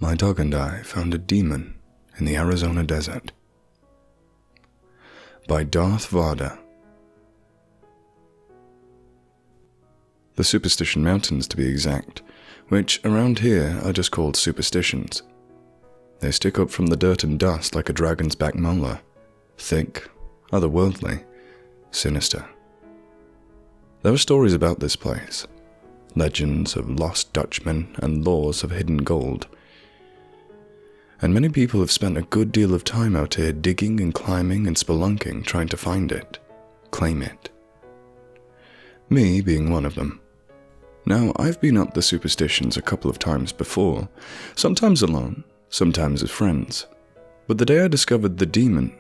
My dog and I found a demon in the Arizona desert. By Darthvarda. The Superstition Mountains, to be exact, which around here are just called superstitions. They stick up from the dirt and dust like a dragon's back molar, thick, otherworldly, sinister. There are stories about this place, legends of lost Dutchmen and laws of hidden gold. And many people have spent a good deal of time out here digging and climbing and spelunking trying to find it, claim it. Me being one of them. Now, I've been up the superstitions a couple of times before, sometimes alone, sometimes with friends. But the day I discovered the demon,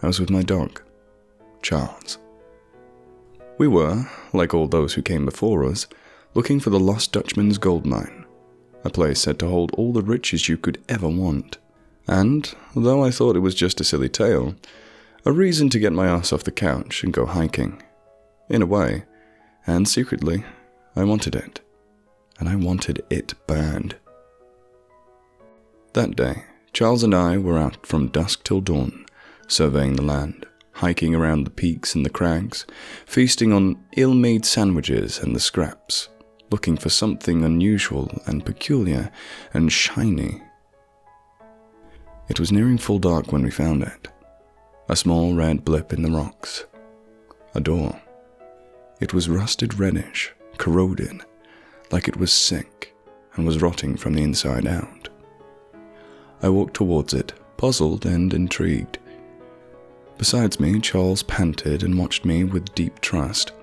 I was with my dog, Charles. We were, like all those who came before us, looking for the Lost Dutchman's gold mine. A place said to hold all the riches you could ever want. And, though I thought it was just a silly tale, a reason to get my ass off the couch and go hiking. In a way, and secretly, I wanted it. And I wanted it bad. That day, Charles and I were out from dusk till dawn, surveying the land, hiking around the peaks and the crags, feasting on ill-made sandwiches and the scraps, looking for something unusual and peculiar and shiny. It was nearing full dark when we found it. A small red blip in the rocks. A door. It was rusted reddish, corroded, like it was sick and was rotting from the inside out. I walked towards it, puzzled and intrigued. Besides me, Charles panted and watched me with deep trust.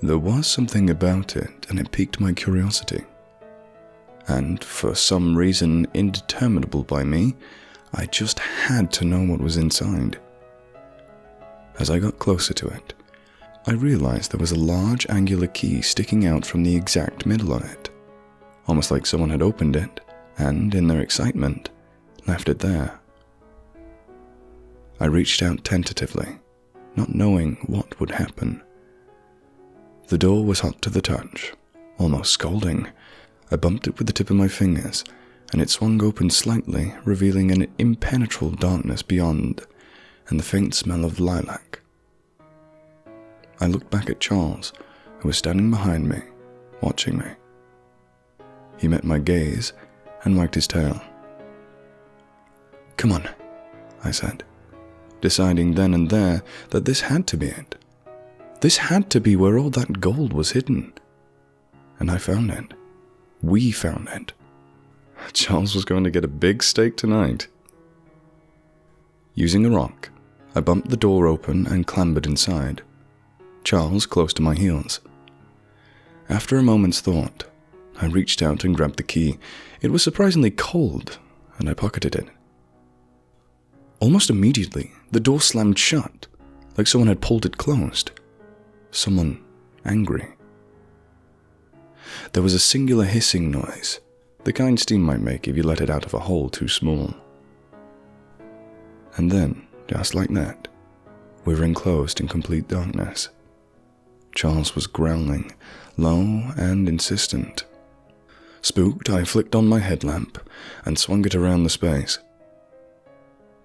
There was something about it, and it piqued my curiosity. And, for some reason indeterminable by me, I just had to know what was inside. As I got closer to it, I realized there was a large angular key sticking out from the exact middle of it, almost like someone had opened it, and, in their excitement, left it there. I reached out tentatively, not knowing what would happen. The door was hot to the touch, almost scalding. I bumped it with the tip of my fingers, and it swung open slightly, revealing an impenetrable darkness beyond, and the faint smell of lilac. I looked back at Charles, who was standing behind me, watching me. He met my gaze and wagged his tail. "Come on," I said, deciding then and there that this had to be it. This had to be where all that gold was hidden. And I found it. We found it. Charles was going to get a big steak tonight. Using a rock, I bumped the door open and clambered inside, Charles close to my heels. After a moment's thought, I reached out and grabbed the key. It was surprisingly cold, and I pocketed it. Almost immediately, the door slammed shut, like someone had pulled it closed. Someone angry. There was a singular hissing noise, the kind steam might make if you let it out of a hole too small. And then, just like that, we were enclosed in complete darkness. Charles was growling, low and insistent. Spooked, I flicked on my headlamp and swung it around the space.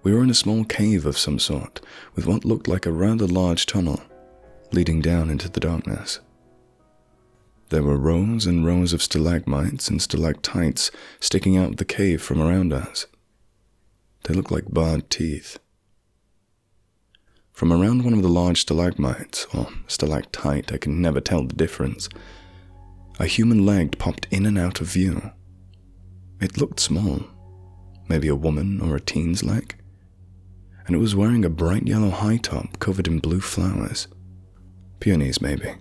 We were in a small cave of some sort, with what looked like a rather large tunnel, leading down into the darkness. There were rows and rows of stalagmites and stalactites sticking out of the cave from around us. They looked like barred teeth. From around one of the large stalagmites, or stalactite, I can never tell the difference, a human leg popped in and out of view. It looked small, maybe a woman or a teen's leg, and it was wearing a bright yellow high top covered in blue flowers. Peonies, maybe.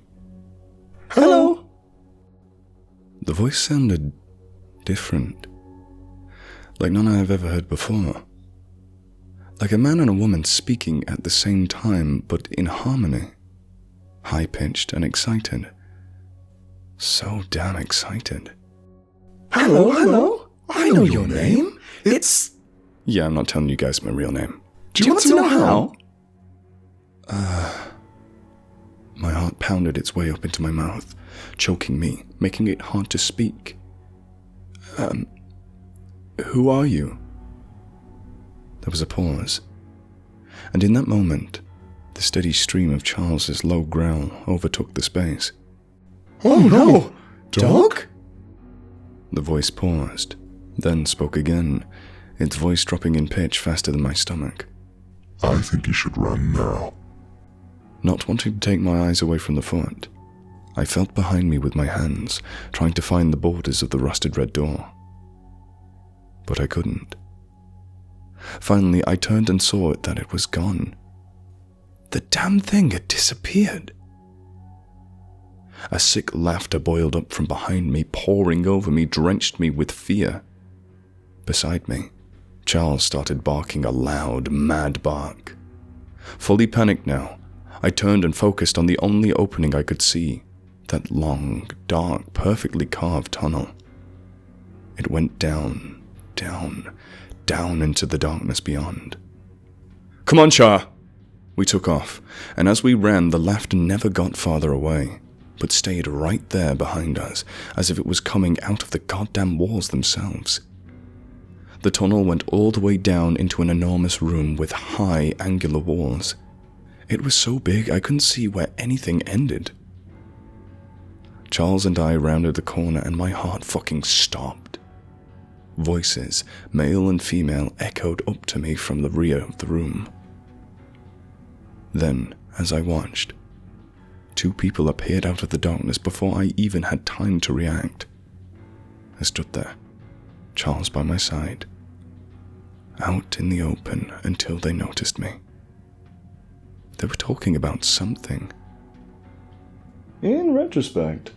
"Hello!" The voice sounded different, like none I have ever heard before. Like a man and a woman speaking at the same time, but in harmony. High-pitched and excited. So damn excited. Hello? I know your name. It's... Yeah, I'm not telling you guys my real name. Do you want to know how? My heart pounded its way up into my mouth, choking me, making it hard to speak. Who are you? There was a pause, and in that moment, the steady stream of Charles's low growl overtook the space. Oh no! Dog? The voice paused, then spoke again, its voice dropping in pitch faster than my stomach. I think you should run now. Not wanting to take my eyes away from the foot, I felt behind me with my hands, trying to find the borders of the rusted red door. But I couldn't. Finally, I turned and saw that it was gone. The damn thing had disappeared. A sick laughter boiled up from behind me, pouring over me, drenched me with fear. Beside me, Charles started barking a loud, mad bark. Fully panicked now, I turned and focused on the only opening I could see, that long, dark, perfectly carved tunnel. It went down, down, down into the darkness beyond. Come on, Char! We took off, and as we ran, the laughter never got farther away, but stayed right there behind us, as if it was coming out of the goddamn walls themselves. The tunnel went all the way down into an enormous room with high, angular walls. It was so big I couldn't see where anything ended. Charles and I rounded the corner and my heart fucking stopped. Voices, male and female, echoed up to me from the rear of the room. Then, as I watched, 2 people appeared out of the darkness before I even had time to react. I stood there, Charles by my side, out in the open until they noticed me. They were talking about something. In retrospect,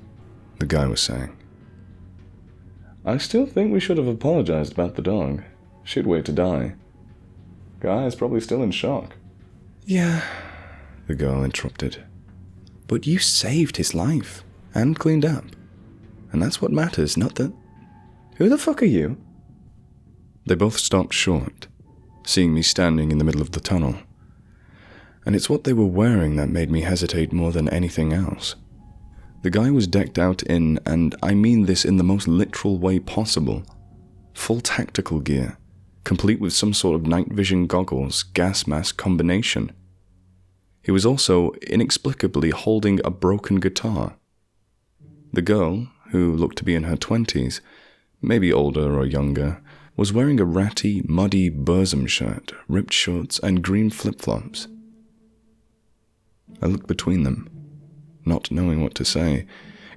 the guy was saying, I still think we should have apologized about the dog. She'd wait to die. Guy is probably still in shock. Yeah, the girl interrupted. But you saved his life, and cleaned up. And that's what matters, not that... Who the fuck are you? They both stopped short, seeing me standing in the middle of the tunnel. And it's what they were wearing that made me hesitate more than anything else. The guy was decked out in, and I mean this in the most literal way possible, full tactical gear, complete with some sort of night vision goggles, gas mask combination. He was also inexplicably holding a broken guitar. The girl, who looked to be in her 20s, maybe older or younger, was wearing a ratty, muddy bosom shirt, ripped shorts, and green flip-flops. I looked between them, not knowing what to say.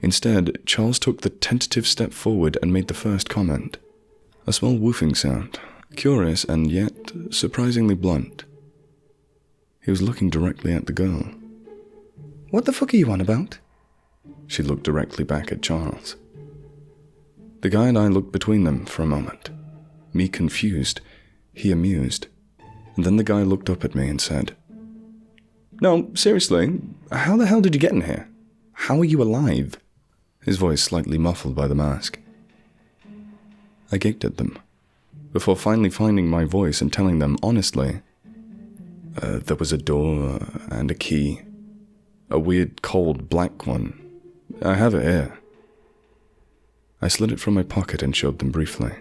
Instead, Charles took the tentative step forward and made the first comment. A small woofing sound, curious and yet surprisingly blunt. He was looking directly at the girl. What the fuck are you on about? She looked directly back at Charles. The guy and I looked between them for a moment. Me confused, he amused. And then the guy looked up at me and said, No, seriously, how the hell did you get in here? How are you alive? His voice slightly muffled by the mask. I gaped at them, before finally finding my voice and telling them honestly, there was a door and a key. A weird, cold, black one. I have it here. I slid it from my pocket and showed them briefly.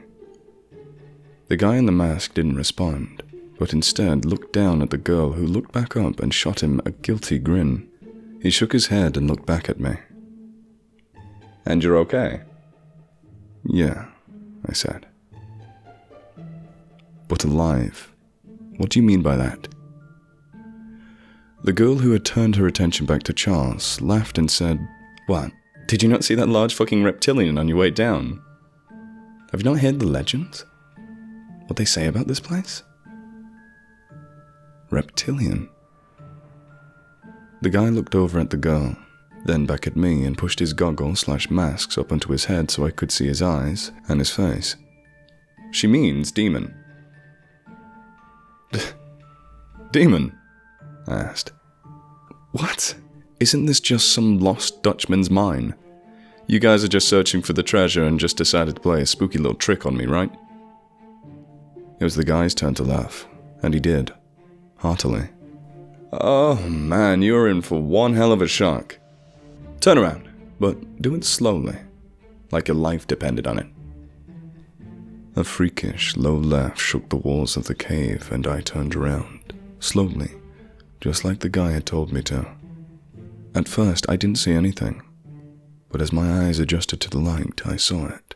The guy in the mask didn't respond, but instead looked down at the girl who looked back up and shot him a guilty grin. He shook his head and looked back at me. And you're okay? Yeah, I said. But alive? What do you mean by that? The girl who had turned her attention back to Charles laughed and said, What? Did you not see that large fucking reptilian on your way down? Have you not heard the legends? What they say about this place? Reptilian. The guy looked over at the girl, then back at me and pushed his goggles/masks up onto his head so I could see his eyes and his face. She means demon. Demon? I asked. What? Isn't this just some lost Dutchman's mine? You guys are just searching for the treasure and just decided to play a spooky little trick on me, right? It was the guy's turn to laugh, and he did, heartily. Oh man, you're in for one hell of a shock. Turn around, but do it slowly, like your life depended on it. A freakish, low laugh shook the walls of the cave, and I turned around, slowly, just like the guy had told me to. At first, I didn't see anything, but as my eyes adjusted to the light, I saw it.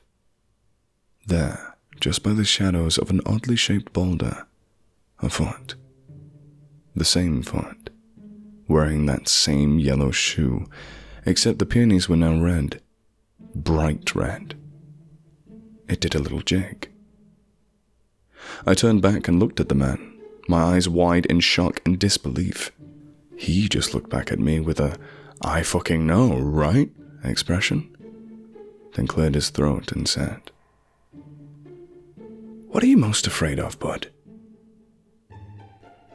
There, just by the shadows of an oddly shaped boulder, a foot. The same foot, wearing that same yellow shoe, except the peonies were now red, bright red. It did a little jig. I turned back and looked at the man, my eyes wide in shock and disbelief. He just looked back at me with a "I fucking know, right?" expression, then cleared his throat and said, "What are you most afraid of, bud?"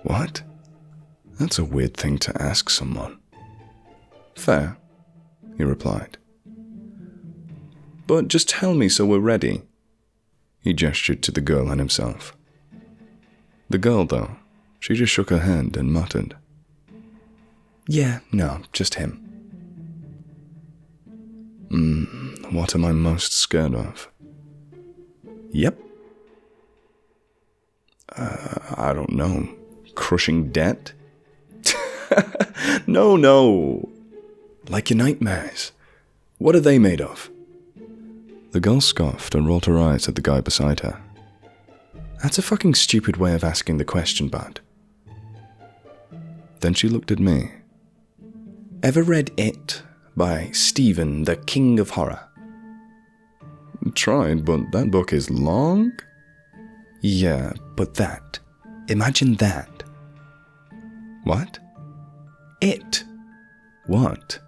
What? That's a weird thing to ask someone. Fair, he replied. But just tell me so we're ready. He gestured to the girl and himself. The girl, though, she just shook her head and muttered, "Yeah, no, just him." What am I most scared of? Yep. I don't know. Crushing debt? No. Like your nightmares. What are they made of? The girl scoffed and rolled her eyes at the guy beside her. That's a fucking stupid way of asking the question, bud. Then she looked at me. Ever read It by Stephen, the King of Horror? Tried, but that book is long? Yeah, but that. Imagine that. What? It. What?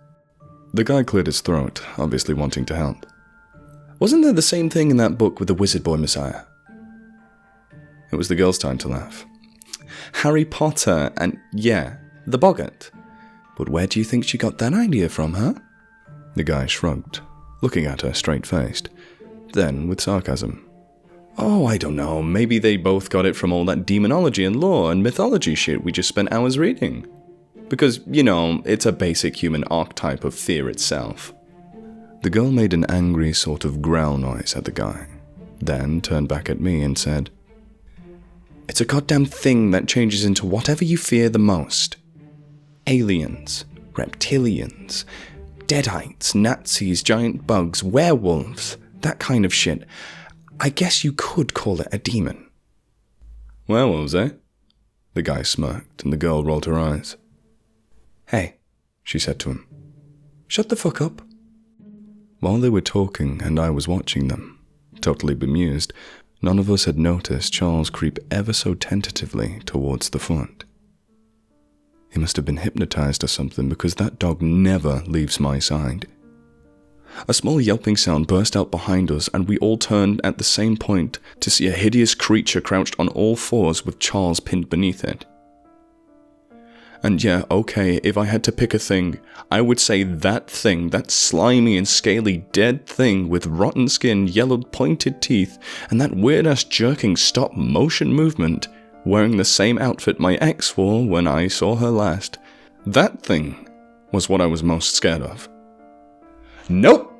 The guy cleared his throat, obviously wanting to help. Wasn't there the same thing in that book with the wizard boy messiah? It was the girl's time to laugh. Harry Potter and, yeah, the boggart. But where do you think she got that idea from, huh? The guy shrugged, looking at her straight-faced, then with sarcasm. Oh, I don't know, maybe they both got it from all that demonology and lore and mythology shit we just spent hours reading. Because, you know, it's a basic human archetype of fear itself. The girl made an angry sort of growl noise at the guy, then turned back at me and said, It's a goddamn thing that changes into whatever you fear the most. Aliens, reptilians, deadites, Nazis, giant bugs, werewolves, that kind of shit. I guess you could call it a demon. Werewolves, eh? The guy smirked, and the girl rolled her eyes. Hey, she said to him. Shut the fuck up. While they were talking and I was watching them, totally bemused, none of us had noticed Charles creep ever so tentatively towards the foot. He must have been hypnotized or something because that dog never leaves my side. A small yelping sound burst out behind us and we all turned at the same point to see a hideous creature crouched on all fours with Charles pinned beneath it. And yeah, okay, if I had to pick a thing, I would say that thing, that slimy and scaly dead thing with rotten skin, yellowed pointed teeth, and that weird-ass jerking stop-motion movement, wearing the same outfit my ex wore when I saw her last. That thing was what I was most scared of. Nope!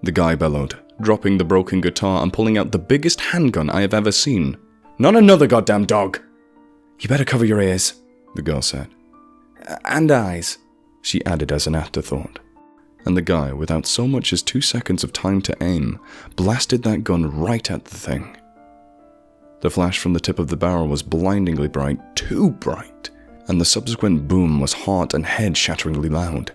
The guy bellowed, dropping the broken guitar and pulling out the biggest handgun I have ever seen. Not another goddamn dog! You better cover your ears, the girl said. And eyes, she added as an afterthought. And the guy, without so much as 2 seconds of time to aim, blasted that gun right at the thing. The flash from the tip of the barrel was blindingly bright, too bright, and the subsequent boom was heart and head-shatteringly loud.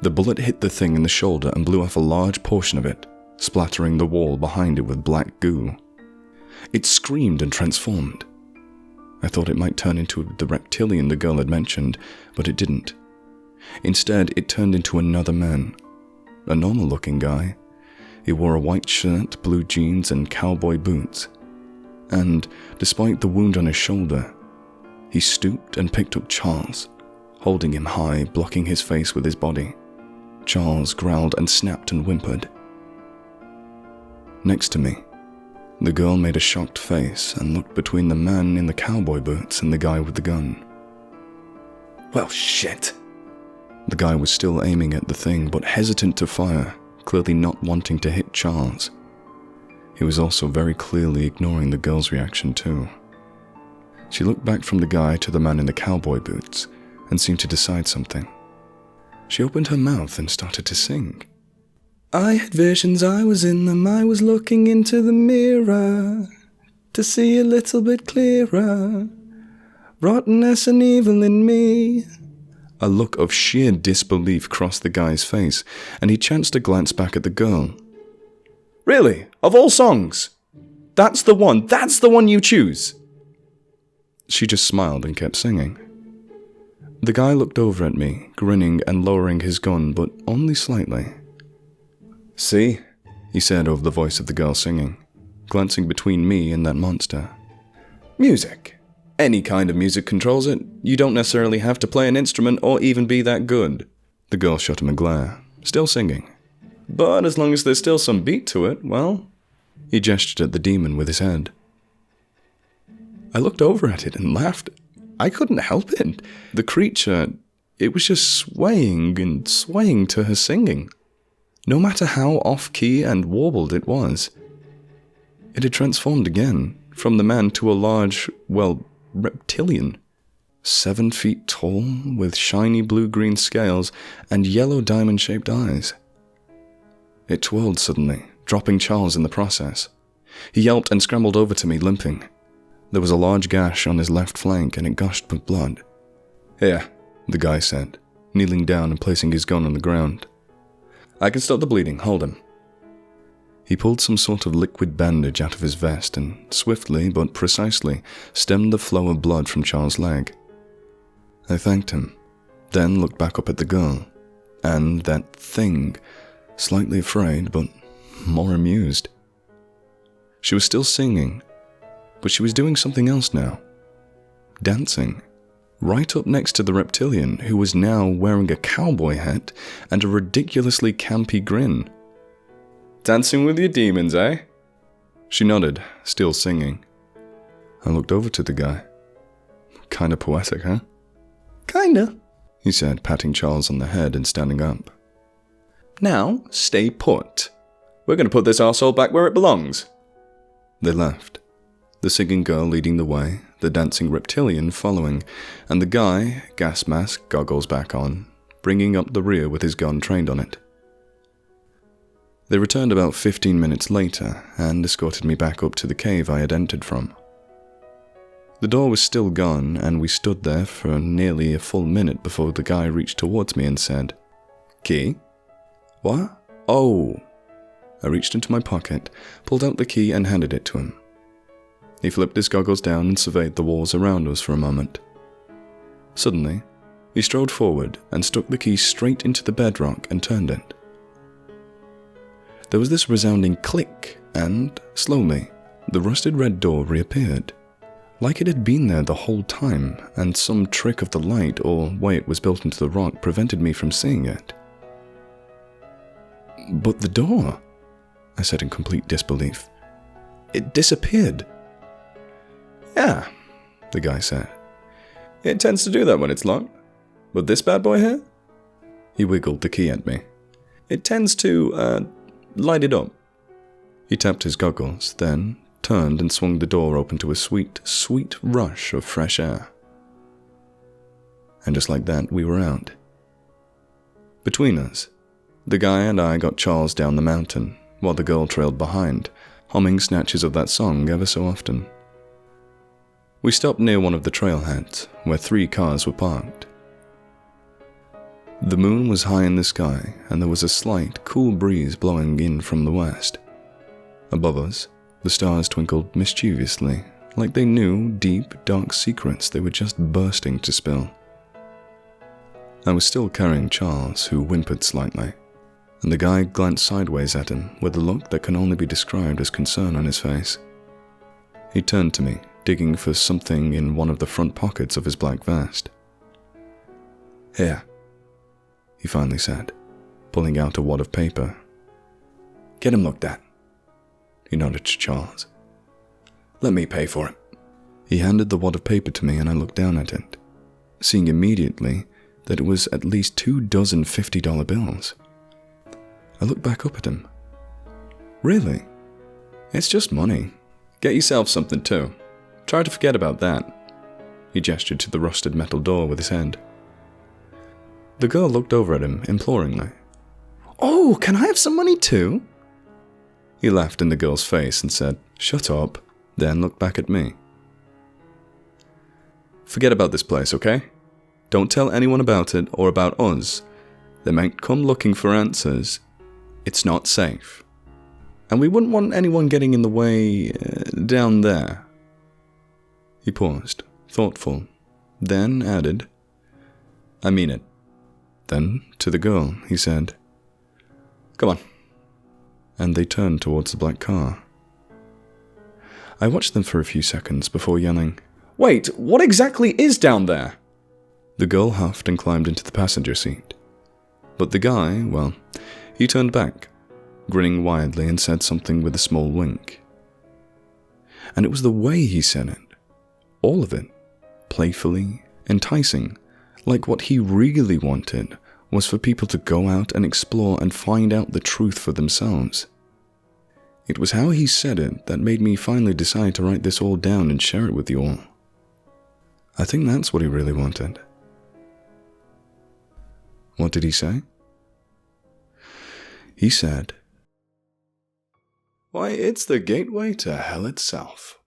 The bullet hit the thing in the shoulder and blew off a large portion of it, splattering the wall behind it with black goo. It screamed and transformed. I thought it might turn into the reptilian the girl had mentioned, but it didn't. Instead, it turned into another man. A normal-looking guy. He wore a white shirt, blue jeans, and cowboy boots. And, despite the wound on his shoulder, he stooped and picked up Charles, holding him high, blocking his face with his body. Charles growled and snapped and whimpered. Next to me, the girl made a shocked face and looked between the man in the cowboy boots and the guy with the gun. Well, shit. The guy was still aiming at the thing, but hesitant to fire, clearly not wanting to hit Charles. He was also very clearly ignoring the girl's reaction too. She looked back from the guy to the man in the cowboy boots and seemed to decide something. She opened her mouth and started to sing. I had visions, I was in them, I was looking into the mirror to see a little bit clearer. Rottenness and evil in me. A look of sheer disbelief crossed the guy's face, and he chanced to glance back at the girl. Really? Of all songs? That's the one you choose! She just smiled and kept singing. The guy looked over at me, grinning and lowering his gun, but only slightly. See? He said over the voice of the girl singing, glancing between me and that monster. Music. Any kind of music controls it. You don't necessarily have to play an instrument or even be that good. The girl shot him a glare, still singing. But as long as there's still some beat to it, well... He gestured at the demon with his head. I looked over at it and laughed. I couldn't help it. The creature, it was just swaying and swaying to her singing. No matter how off-key and warbled it was. It had transformed again, from the man to a large, reptilian. 7 feet tall, with shiny blue-green scales and yellow diamond-shaped eyes. It twirled suddenly, dropping Charles in the process. He yelped and scrambled over to me, limping. There was a large gash on his left flank and it gushed with blood. Here, the guy said, kneeling down and placing his gun on the ground. I can stop the bleeding, hold him. He pulled some sort of liquid bandage out of his vest and swiftly but precisely stemmed the flow of blood from Charles' leg. I thanked him, then looked back up at the girl, and that thing, slightly afraid but more amused. She was still singing, but she was doing something else now. Dancing. Right up next to the reptilian, who was now wearing a cowboy hat and a ridiculously campy grin. Dancing with your demons, eh? She nodded, still singing. I looked over to the guy. Kinda poetic, huh? Kinda, he said, patting Charles on the head and standing up. Now, stay put. We're going to put this arsehole back where it belongs. They left. The singing girl leading the way, the dancing reptilian following, and the guy, gas mask, goggles back on, bringing up the rear with his gun trained on it. They returned about 15 minutes later and escorted me back up to the cave I had entered from. The door was still gone, and we stood there for nearly a full minute before the guy reached towards me and said, Key? What? Oh. I reached into my pocket, pulled out the key and handed it to him. He flipped his goggles down and surveyed the walls around us for a moment. Suddenly, he strode forward and stuck the key straight into the bedrock and turned it. There was this resounding click, and, slowly, the rusted red door reappeared, like it had been there the whole time, and some trick of the light or way it was built into the rock prevented me from seeing it. But the door, I said in complete disbelief. It disappeared. Yeah, the guy said. It tends to do that when it's locked. But this bad boy here? He wiggled the key at me. It tends to, light it up. He tapped his goggles, then turned and swung the door open to a sweet, sweet rush of fresh air. And just like that, we were out. Between us, the guy and I got Charles down the mountain, while the girl trailed behind, humming snatches of that song ever so often. We stopped near one of the trailheads, where 3 cars were parked. The moon was high in the sky, and there was a slight, cool breeze blowing in from the west. Above us, the stars twinkled mischievously, like they knew deep, dark secrets they were just bursting to spill. I was still carrying Charles, who whimpered slightly, and the guy glanced sideways at him with a look that can only be described as concern on his face. He turned to me, digging for something in one of the front pockets of his black vest. Here, he finally said, pulling out a wad of paper. Get him looked at. He nodded to Charles. Let me pay for it. He handed the wad of paper to me and I looked down at it, seeing immediately that it was at least 2 dozen $50 bills. I looked back up at him. Really? It's just money. Get yourself something too. Try to forget about that. He gestured to the rusted metal door with his hand. The girl looked over at him imploringly. Oh, can I have some money too? He laughed in the girl's face and said, shut up, then looked back at me. Forget about this place, okay? Don't tell anyone about it or about us. They might come looking for answers. It's not safe. And we wouldn't want anyone getting in the way down there. He paused, thoughtful, then added, I mean it. Then, to the girl, he said, come on. And they turned towards the black car. I watched them for a few seconds before yelling, wait, what exactly is down there? The girl huffed and climbed into the passenger seat. But the guy, well, he turned back, grinning widely and said something with a small wink. And it was the way he said it. All of it. Playfully, enticing, like what he really wanted was for people to go out and explore and find out the truth for themselves. It was how he said it that made me finally decide to write this all down and share it with you all. I think that's what he really wanted. What did he say? He said, why, it's the gateway to hell itself.